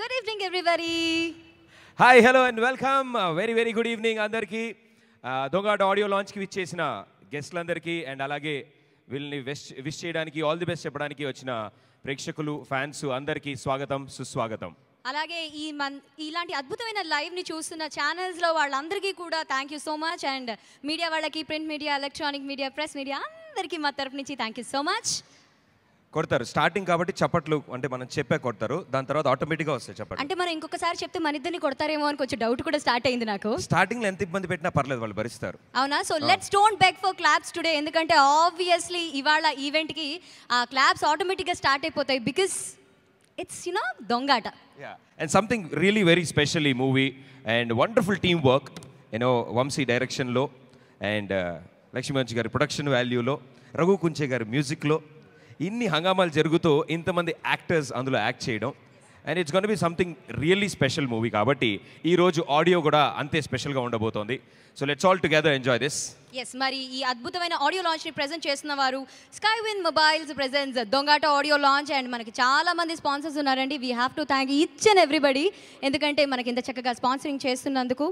Good evening, everybody. Hi, hello, and welcome. Very good evening, andarki. Dongata audio launch ki vichesina guestlandarki and alage వీళ్ళని wish చేయడానికి all the best చెప్పడానికి వచ్చిన ప్రేక్షకులు fans అందరికీ స్వాగతం సుస్వాగతం. అలాగే ఇలాంటి అద్భుతమైన లైవ్ ని చూస్తున్న ఛానల్స్ లో వాళ్ళందరికీ కూడా thank you so much. And media వాళ్ళకి, print media, electronic media, press media అందరికీ మా తరఫు నుంచి థ్యాంక్ యూ సో మచ్. కొడతారు స్టార్టింగ్ కాబట్టి చప్పట్లు అంటే మనం చెప్పే కొడతారు, దాని తర్వాత ఆటోమేటిక్గా వస్తాయి చప్పట్లు. అంటే మనం ఇంకొకసారి చెప్తే మన ఇద్దరిని కొడతారేమో అని కొంచెం డౌట్ కూడా స్టార్ట్ అయింది నాకు. స్టార్టింగ్ లో ఎంత ఇబ్బంది పెట్టినా పర్లేదు, వాళ్ళు భరిస్తారు. అవునా? So let's don't beg for claps today, ఎందుకంటే ఆబ్వియస్లీ ఇవాళ ఈవెంట్ కి ఆ క్లాప్స్ ఆటోమేటిక్ గా స్టార్ట్ అయిపోతాయి because it's Dongata. And something really very special ఈ movie and wonderful team work Vamsi డైరెక్షన్లో అండ్ లక్ష్మీవంశీ గారి ప్రొడక్షన్ వాల్యూలో, రఘు కుంచే గారి మ్యూజిక్లో ఇన్ని హంగామాలు జరుగుతూ ఇంతమంది యాక్టర్స్ అందులో యాక్ట్ చేయడం and it's gonna be something really special movie. కాబట్టి ఈరోజు ఆడియో కూడా అంతే స్పెషల్గా ఉండబోతోంది. So let's all together enjoy this. Yes, మరి ఈ అద్భుతమైన ఆడియో లాంచ్ ని ప్రెజెంట్ చేస్తున్న వారు Skywin mobiles presents Dongata audio launch. And మనకి చాలా మంది స్పాన్సర్స్ ఉన్నారండి. We have to thank each and everybody, ఎందుకంటే మనకి ఇంత చక్కగా స్పాన్సరింగ్ చేస్తున్నందుకు.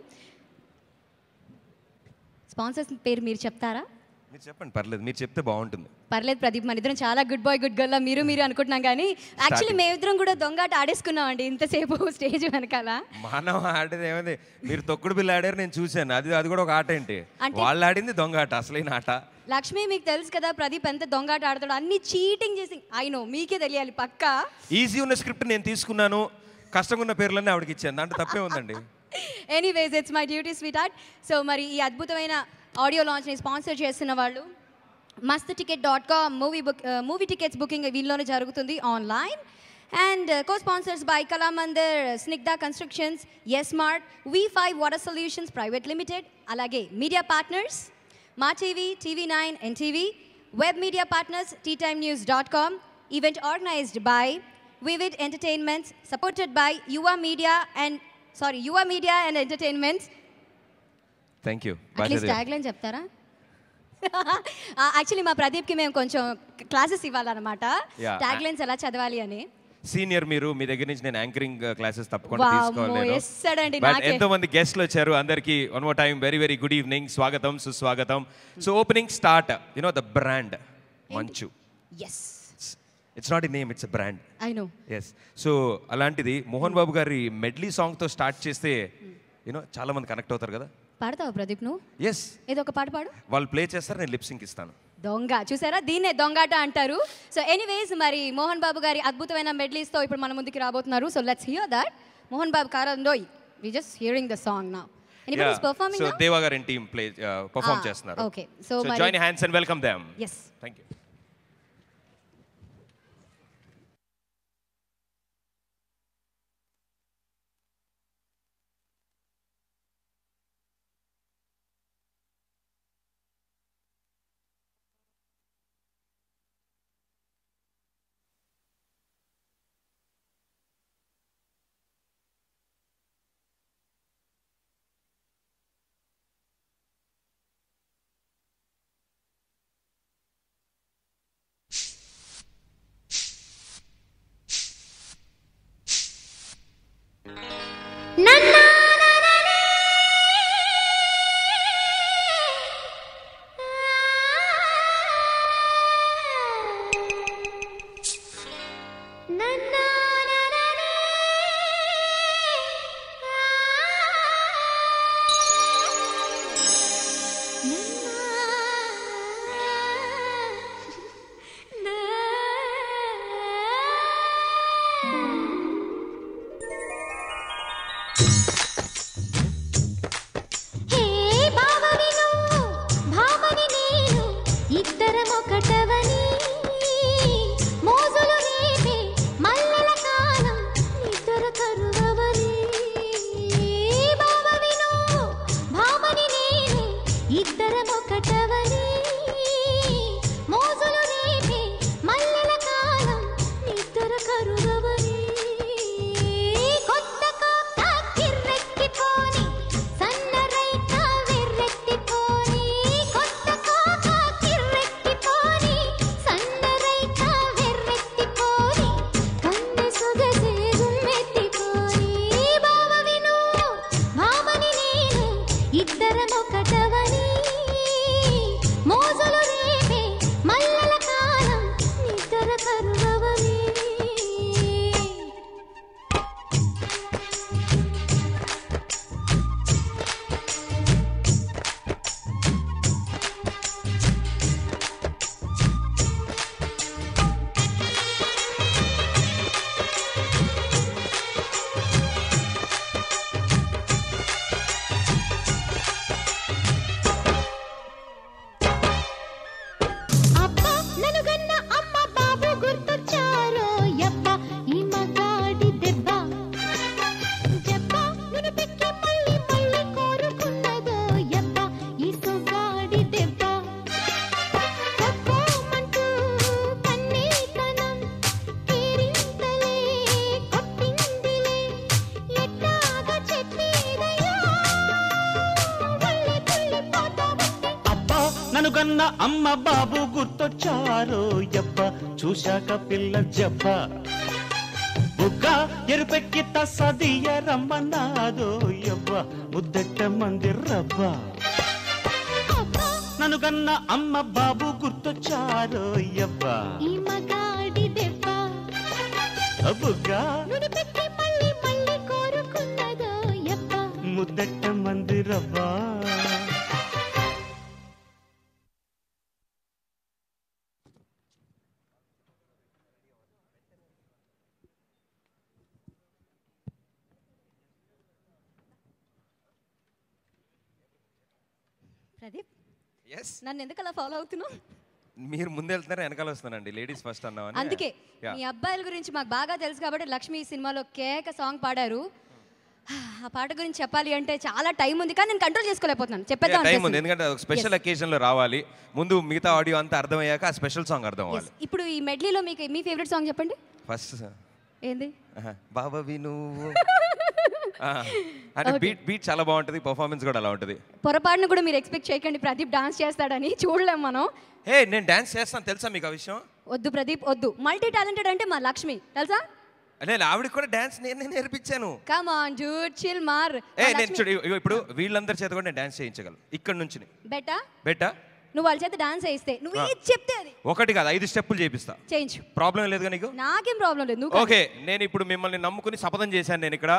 స్పాన్సర్స్ పేరు మీరు చెప్తారా? మీరు చెప్పండి, పర్లేదు, మీరు చెప్తే బాగుంటుంది. పర్లేదు ప్రదీప్, మన ఇద్దరం చాలా గుడ్ బాయ్ గుడ్ గర్ల్ మీరు అనుకుంటున్నాం, కానీ యాక్చువల్లీ మేమిద్దరం కూడా దొంగాట ఆడేసుకున్నాం అండి ఇంతసేపు స్టేజ్ వెనకాల. మనం ఆడేది ఏమైంది, మీరు తొక్కుడు బిల్ల ఆడారు, నేను చూశాను. అది కూడా ఒక ఆట ఏంటి, వాళ్ళు ఆడింది దొంగాట, అసలైన ఆట. లక్ష్మి, మీకు తెలుసు కదా ప్రదీప్ ఎంత దొంగాట ఆడతాడు, అన్ని చీటింగ్ చేసి. అయినో మీకే తెలియాలి పక్కా. ఈజీ ఉన్న స్క్రిప్ట్ నేను తీసుకున్నాను, కష్టంగా ఉన్న పేర్లన్నీ ఆవిడకి ఇచ్చాను, దాంట్లో తప్పే ఉందండి. Anyways it's my duty sweet heart. So మరి ఈ అద్భుతమైన ఆడియో లాంచ్ని స్పాన్సర్ చేస్తున్న వాళ్ళు mastticket.com, మూవీ టికెట్స్ బుకింగ్ వీళ్ళలోనే జరుగుతుంది online. And co-sponsors by Kalamandir, Snigdha constructions, S Mart, V5 water solutions private limited. అలాగే media partners Maa TV, TV9, NTV, web media partners teatimenews.com. Event organised by vivid entertainments, supported by Yuva media and entertainments. Thank you. At least tag line చెప్తారా? Actually మా ప్రదీప్కి మేము కొంచెం classes ఇవ్వాలన్నమాట, tag lines ఎలా చదవాలి అని. Senior మీరు, మీ దగ్గర నుంచి నేను యాంకరింగ్ క్లాసెస్ తప్పకుండా తీసుకోవాలి. ఎంతో మంది గెస్ట్లు వచ్చారు, అందరికి one more time very good evening, స్వాగతం సుస్వాగతం. So opening start the brand Manchu. It's not a name, it's a brand. I know. Yes. So అలాంటిది మోహన్ బాబు గారి మెడ్లీ సాంగ్తో స్టార్ట్ చేస్తే చాలా మంది కనెక్ట్ అవుతారు కదా. పాడతావా ప్రదీప్ నువ్వు? ఎస్, ఏదో ఒక పాట పాడు. వాళ్ళు ప్లే చేస్తారు, నేను లిప్ సింక్ ఇస్తాను. దొంగ, చూసారా, దీన్నే దొంగాట అంటారు. సో ఎనీవేస్, మరి మోహన్ బాబు గారి అద్భుతమైన మెడ్లీస్తో ఇప్పుడు మన ముందుకి రాబోతున్నారు. So let's hear that. Mohan Babu కారందోయ్, we just hearing the song now. Anybody is performing now? So Deva garin team play perform చేస్తున్నారు. Okay, so join your hands and welcome them. Yes, thank you. కొత్త ననుగన్న అమ్మ బాబు గుర్తొచ్చారో యబ్బ చూశాక పిల్ల జబ్బ బుగ్గ ఎరుపెక్కి తసదియ రమ్మన్నాదో యబ్బ ముద్దెట్ట మంది రబ్బ ననుగన్న అమ్మ బాబు గుర్తొచ్చారో యబ్బ ఈ మగాడి దెబ్బ బుగ్గ నుడిపెట్టి మళ్ళీ మళ్ళీ కోరుకున్నదో యబ్బ ముద్దెట్ట మంది రబ్బ ప్రదీప్ ఎస్ నన్ను ఎందుకు అలా ఫాలో అవుతున్నావు? మీరు ముందు వెళ్తున్నారా వెనకాల వస్తానండి, లేడీస్ ఫస్ట్ అన్నామని. అందుకే మీ అబ్బాయిల గురించి మాకు బాగా తెలుసు కాబట్టి లక్ష్మి ఈ సినిమాలో కేక సాంగ్ పాడారు. ఆ పాట గురించి చెప్పాలి అంటే చాలా టైం ఉంది, కానీ నేను కంట్రోల్ చేసుకోలేకపోతున్నాను. చెప్పేద్దాం టైం ఉంది, ఎందుకంటే ఒక స్పెషల్ అకేషన్ లో రావాలి. ముందు మిగతా ఆడియో అంతా అర్థమయ్యాక ఆ స్పెషల్ సాంగ్ అర్థం అవ్వాలి. ఇప్పుడు ఈ మెడ్లీలో మీకు మీ ఫేవరెట్ సాంగ్ చెప్పండి. ఫస్ట్ ఏంది? బాబవి నువ్వు అంటే బీట్ చాలా బాగుంటుంది, పర్ఫార్మెన్స్ కూడా అలా ఉంటుంది. పొరపాటును కూడా మీరు ఎక్స్పెక్ట్ చేయకండి ప్రదీప్ డాన్స్ చేస్తాడని, చూడలేం మనం. హే నేను డాన్స్ చేస్తాను తెలుసా మీకు ఆ విషయం? వద్దు ప్రదీప్ వద్దు, మల్టీ టాలెంటెడ్ అంటే మా లక్ష్మి తెలుసా? నేను ఆవిడకి కూడా డాన్స్ నేను నేర్పించాను. కమ్ ఆన్ డూడ్ చిల్ మార్. నేను చూడు ఇప్పుడు వీళ్ళందరి చేత కూడా నేను డాన్స్ చేయించగలను ఇక్కడ నుంచి. బెటా నువ్వు వాళ్ళ చేత డాన్స్ చేయిస్తే నువ్వు ఏది చెప్తే అది ఒకటి కాదు 5 స్టెప్పులు చేపిస్తా, చేయించు. ప్రాబ్లం లేదుగా నీకు? నాకేం ప్రాబ్లం లేదు. ఓకే నేను ఇప్పుడు మిమ్మల్ని నమ్ముకుని శపథం చేశాను. నేను ఇక్కడ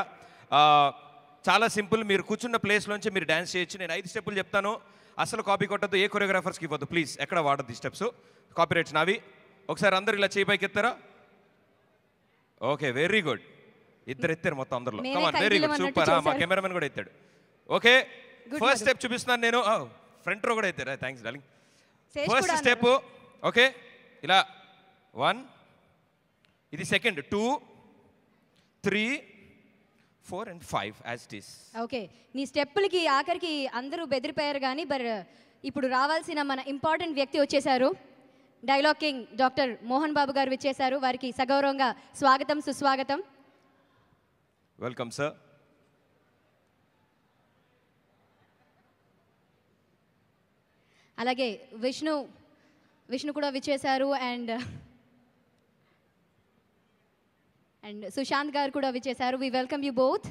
చాలా సింపుల్, మీరు కూర్చున్న ప్లేస్లోంచి మీరు డాన్స్ చేయొచ్చు. నేను 5 స్టెప్పులు చెప్తాను, అసలు కాపీ కొట్టద్దు, ఏ కొరియోగ్రాఫర్స్కి ఇవ్వద్దు ప్లీజ్, ఎక్కడ వాడద్దు ఈ స్టెప్స్, కాపీ రైట్స్ నావి. ఒకసారి అందరు ఇలా చేయి పైకి ఎత్తారా? ఓకే వెరీ గుడ్, ఇద్దరు ఎత్తారు మొత్తం అందరిలో. Come on very good super. మా కెమెరామెన్ కూడా ఎత్తాడు. ఓకే ఫస్ట్ స్టెప్ చూపిస్తున్నాను నేను. ఫ్రంట్ రో కూడా ఎత్తారా? Thanks darling. First step okay ఇలా 1, ఇది second 2, 3, 4 and 5 as it is. Okay నీ స్టెప్పులకి ఆఖరికి అందరూ బెదిరిపోయారు, కానీ ఇప్పుడు రావాల్సిన మన ఇంపార్టెంట్ వ్యక్తి వచ్చేసారు. Dialogue king doctor Mohan Babu garu వచ్చేసారు. వారికి సగౌరవంగా స్వాగతం సుస్వాగతం. Welcome sir. అలాగే విష్ణు కూడా విచ్చేశారు. అండ్ సుశాంత్ గారు కూడా విచ్చేశారు. We welcome you both.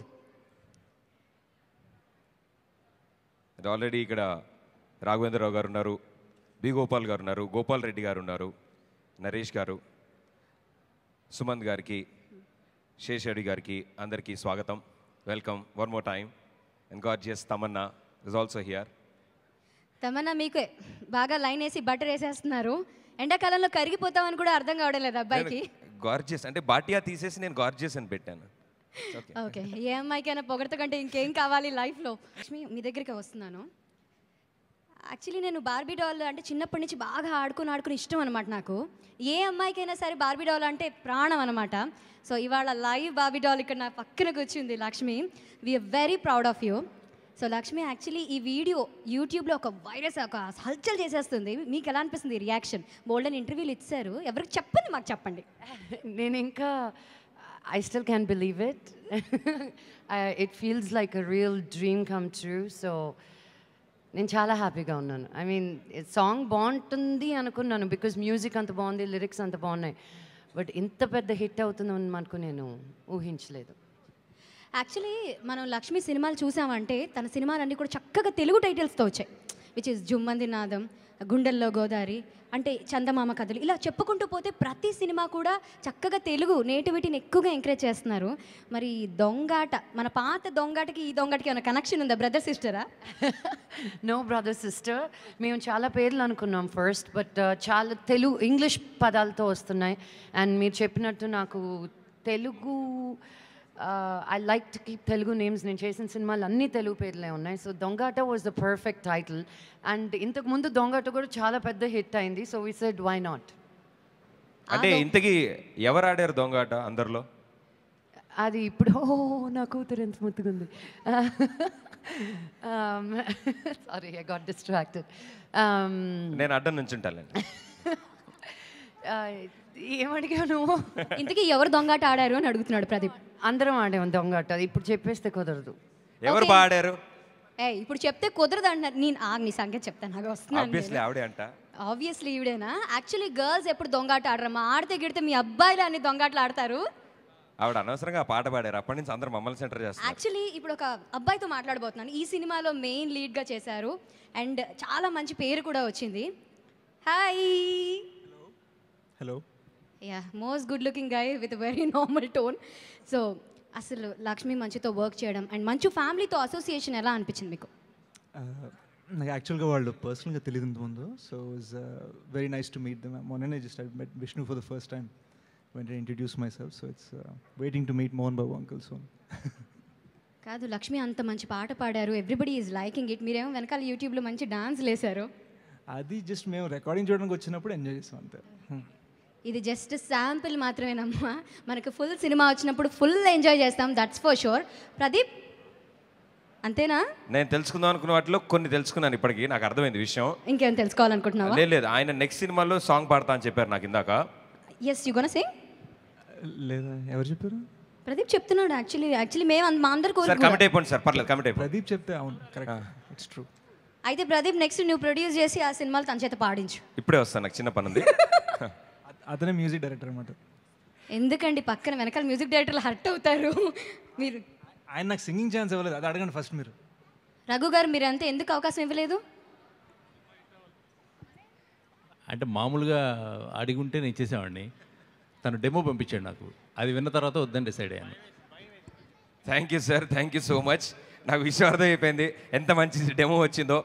Already ఇక్కడ రాఘవేంద్రరావు గారు ఉన్నారు, బి గోపాల్ గారు ఉన్నారు, గోపాల్ రెడ్డి గారు ఉన్నారు, నరేష్ గారు, సుమంత్ గారికి, శేషాడి గారికి అందరికీ స్వాగతం. Welcome one more time. And gorgeous Tamannaah is also here. Tamannaah మీకు బాగా లైన్ వేసి బటర్ వేసేస్తున్నారు. ఎండాకాలంలో కరిగిపోతామని కూడా అర్థం కావడం లేదు అబ్బాయికి. గార్జియస్ అంటే బాటియా తీసేసి నేను గార్జియస్ అని పెట్టాను. ఓకే ఏ అమ్మాయికైనా పొగడత కంటే ఇంకేం కావాలి లైఫ్లో. లక్ష్మి మీ దగ్గరికి వస్తున్నాను. యాక్చువల్లీ నేను బార్బీ డాల్ అంటే చిన్నప్పటి నుంచి బాగా ఆడుకుని ఇష్టం అనమాట నాకు. ఏ అమ్మాయికైనా సరే బార్బీ డాల్ అంటే ప్రాణం అనమాట. సో ఇవాళ లైవ్ బార్బీ డాల్ ఇక్కడ నా పక్కన కూర్చుంది Lakshmi. We're very proud of you. So Lakshmi actually ఈ వీడియో యూట్యూబ్లో ఒక వైరస్ ఒక హల్చల్ చేసేస్తుంది. మీకు ఎలా అనిపిస్తుంది రియాక్షన్? బోల్డెన్ ఇంటర్వ్యూలు ఇచ్చారు, ఎవరికి చెప్పండి మాకు చెప్పండి. నేను ఇంకా I still can't believe it. It feels like a real dream come true. So నేను చాలా హ్యాపీగా ఉన్నాను. ఐ మీన్ సాంగ్ బాగుంటుంది అనుకున్నాను, బికాజ్ మ్యూజిక్ అంత బాగుంది, లిరిక్స్ అంత బాగున్నాయి. బట్ ఇంత పెద్ద హిట్ అవుతుందని మనకు నేను ఊహించలేదు. యాక్చువల్లీ మనం లక్ష్మి సినిమాలు చూసామంటే తన సినిమాలన్నీ కూడా చక్కగా తెలుగు టైటిల్స్తో వచ్చాయి. విచ్ ఇస్ జుమ్మంది నాదం, గుండెల్లో గోదారి, అంటే చందమామ కథలు, ఇలా చెప్పుకుంటూ పోతే ప్రతి సినిమా కూడా చక్కగా తెలుగు నేటివిటీని ఎక్కువగా ఎంకరేజ్ చేస్తున్నారు. మరి దొంగాట, మన పాత దొంగాటకి ఈ దొంగాటకి ఏమైనా కనెక్షన్ ఉందా? బ్రదర్ సిస్టరా? No brother sister. మేము చాలా పేర్లు అనుకున్నాం ఫస్ట్, బట్ చాలా తెలుగు ఇంగ్లీష్ పదాలతో వస్తున్నాయి. అండ్ మీరు చెప్పినట్టు నాకు Telugu I like to keep Telugu names. నేను చేసిన సినిమాలు అన్నీ తెలుగు పేర్లే ఉన్నాయి. So Dongata was the perfect title. And ఇంతకు ముందు దొంగాట కూడా చాలా పెద్ద హిట్ అయింది. So we said why not. అంటే ఇంతకీ ఎవరు ఆడారు దొంగాట అందరిలో? అది ఇప్పుడు నా కూతురు ఎంత ముద్దుగుంది. Sorry I got distracted. నేను అడ్డం నుంచుంటాను. ఏమడిగావు నువ్వు? ఇంతకీ ఎవరు దొంగాట ఆడారు అని అడుగుతున్నాడు ప్రదీప్. అందరం ఆడాము దొంగాట. ఇప్పుడు చెప్పేస్తే కుదరదు. ఎవరు బాడారు? ఇప్పుడు చెప్తే కుదరదు అంటున్నారు. నేను నీ సంగతి చెప్తాను, నాకు ఆబ్వియస్లీ వస్తున్నాను. ఆవిడే అంట. ఆబ్వియస్లీ ఈవిడేనా? యాక్చువల్లీ గర్ల్స్ ఎప్పుడు దొంగాట ఆడరమ్మా, ఆడితే గిడితే మీ అబ్బాయిలు అన్ని దొంగాట్లు ఆడతారు. ఆవిడ అనవసరంగా ఆ పాట పాడారు, అప్పటి నుంచి అందరూ మమ్మల్ని సెంటర్ చేస్తారు. యాక్చువల్లీ ఇప్పుడు ఒక అబ్బాయితో మాట్లాడబోతున్నాను. ఈ సినిమాలో మెయిన్ లీడ్గా చేశారు అండ్ చాలా మంచి పేరు కూడా వచ్చింది. Hi. Hello. Yeah, most good looking guy with very normal tone. So అసలు లక్ష్మీ మంచుతో వర్క్ చేయడం అండ్ మంచు ఫ్యామిలీతో అసోసియేషన్ ఎలా అనిపించింది మీకు? నాకు యాక్చువల్గా వాళ్ళు పర్సనల్గా తెలియదు ఇంతకుముందు, so it's very nice to meet them. మొన్ననే just I met Vishnu for the first time when I introduce myself, so it's waiting to meet Mohan Babu uncle soon. కాదు, లక్ష్మి అంత మంచి పాట పాడారు, ఎవ్రీబడి ఈజ్ లైకింగ్ ఇట్, మీరేమో వెనకాల యూట్యూబ్లో మంచి డాన్స్ లేసారు. అది జస్ట్ మేము రికార్డింగ్ చూడడానికి వచ్చినప్పుడు ఎంజాయ్ చేస్తాం అంతే. ఇది జస్ట్ శాంపిల్ మాత్రమేనమ్మా, మనకు ఫుల్ సినిమా వచ్చినప్పుడు ఫుల్ ఎంజాయ్ చేస్తాం, దట్స్ ఫర్ షూర్. ప్రదీప్ అంతేనా? నేను తెలుసుకుందాం అనుకున్న వాటిలో కొన్ని తెలుసుకున్నాను ఇప్పటికి, నాకు అర్థమైంది విషయం. ఇంకేం తెలుసుకోవాలనుకుంటున్నావా? లేదు, ఆయన నెక్స్ట్ సినిమాలో సాంగ్ పాడతా అని చెప్పారు నాకు ఇందాక. Yes, you gonna sing? లేదా ఎవరు చెప్పారు? ప్రదీప్ చెప్తున్నాడు. యాక్చువల్లీ మేము మా అందరు సార్ కమిట్ అయిపోండి సార్, పర్లేదు కమిట్ అయిపోండి. ప్రదీప్ చెప్తే అవును, కరెక్ట్, ఇట్స్ ట్రూ. అయితే ప్రదీప్ నెక్స్ట్ నువ్వు ప్రొడ్యూస్ చేసి ఆ సినిమాలు తన చేత పాడించు. ఇప్పుడే వస్తాను, నాకు చిన్న పని ఉంది. అతనే మ్యూజిక్ డైరెక్టర్ అనమాట. ఎందుకండి పక్కన వెనకాల మ్యూజిక్ డైరెక్టర్లు హర్ట్ అవుతారు. మీరు ఆయన నాకు సింగింగ్ ఛాన్స్ ఇవ్వలేదు, అది అడగండి ఫస్ట్ మీరు. రఘు గారు మీరు అంతా ఎందుకు అవకాశం ఇవ్వలేదు? అంటే మామూలుగా అడిగి ఉంటే నేను చేసేవాడిని, తను డెమో పంపించాడు నాకు, అది విన్న తర్వాత వద్దని డిసైడ్ అయ్యాను. Thank you sir, thank you so much. నాకు విషయం అర్థమైపోయింది ఎంత మంచి డెమో వచ్చిందో.